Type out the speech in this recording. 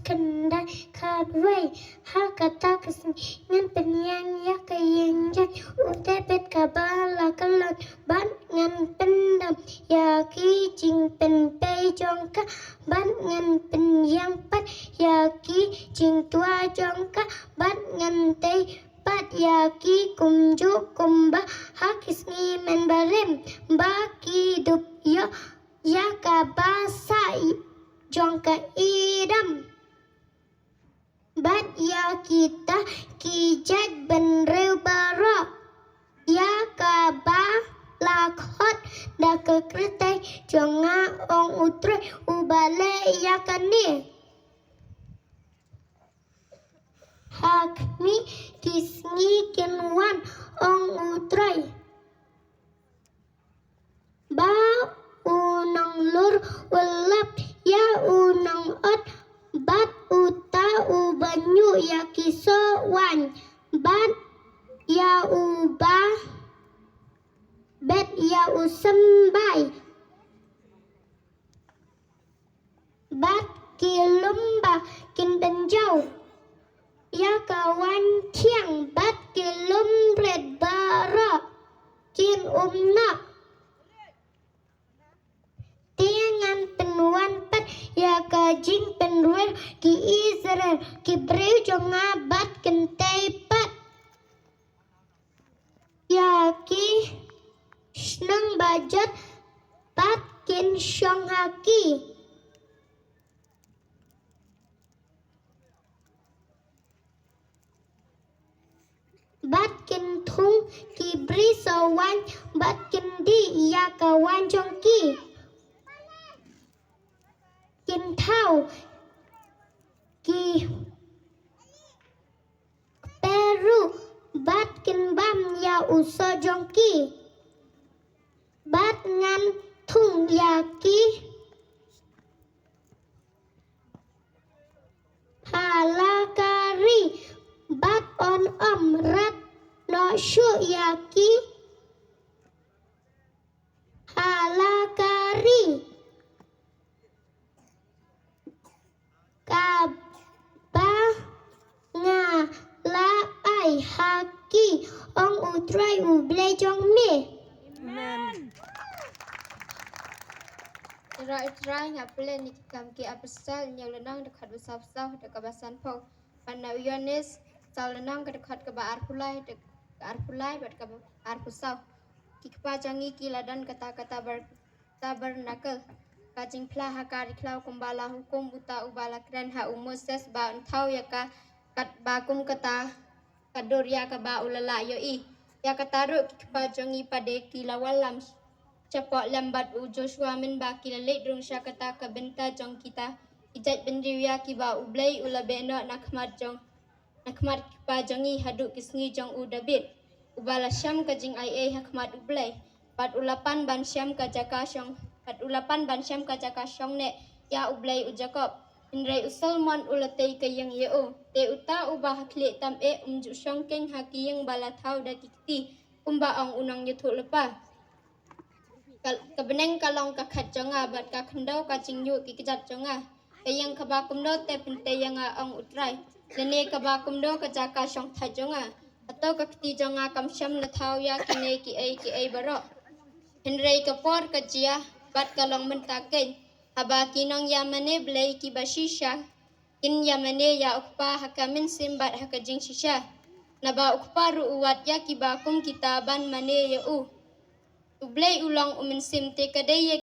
kendai kadway hakata ngan penyang ya kayeng jan udah bet kabala kalon ban ngan pendam ya ki jing pen pei jong ka ban ngan penyang pat ya ki jing tua jong ka ban ngan tei pat ya ki kum ju kum ba hakis ngi men barem ba ki dup yo ya ka ba sai jong ka idam bat ya kita kijat ben reu baro ya ka ba lakhot da ke kretai jonga ong utre ubale ya kani hakni kisngi kenwan ong utrai ba unang lur ulap ya unang ot bat uta ubanyu ya kiso wan bat ya uba bet ya usembai bat kilumba kin benjau ya kawan tiang bat kilum red bara kin umna tiangan penuan pat ya kajing penruel ki Israel ki breu jonga bat kentai pat ya ki snang bajat pat kin syong haki bat kin thung ki bri sawan bat kin di ya kawan jongki kin thau ki Peru bat kin bam ya uso jongki bat ngan thung ya ki halakari bat on rat no shu ya ki halakari kaba nga la ai haki ong utrai ublay jong me Amen. Try nga pala ni kam ki apasal nyang lenang dekat besar-besar dekat basan pau. Pana Yohanes sal lenang dekat ke baar pulai bat ke baar pusau. Ki kepajangi ki ladan kata-kata tabernakel. Kajing plah hakari klau kumbala hukum uta ubala kren ha Moses ba entau ya ka kat bakum kata kadur ya ka ba ulala yo i. Ya kataru ki kepajangi pade ki lawalam Cepat lambat Joshua min ba kilalik drung sya kata ka benta jong kita ijat bendiriya ki ba ublay ula beno nakmat kipa jongi haduk kisngi jong u David ubala syam ka jing ai hakmat ublay pat ulapan ban syam ka jaka syong ne ya ublay u Jacob indrai usalman ulatay kayang yeo te uta ubah hakli tam umju syong keng hakiyang balathau da kikti umba ang unang yutu lepa kebeneng kalong kakat jonga bat ka kendau kacing yu ki kejat jonga kayang kabakum do te pente yang ong utrai lene kabakum do kajaka syong tha jonga atau kakti jonga kam syam na thau ya kine ki ai baro henrei kapor kajia bat kalong mentaken haba kinong yamane blai ki bashisha kin yamane ya ukpa hakamin simbat hakajing shisha naba ukpa ruuat ya ki bakum kitaban mane ya ublay ulang umin sim te kadaya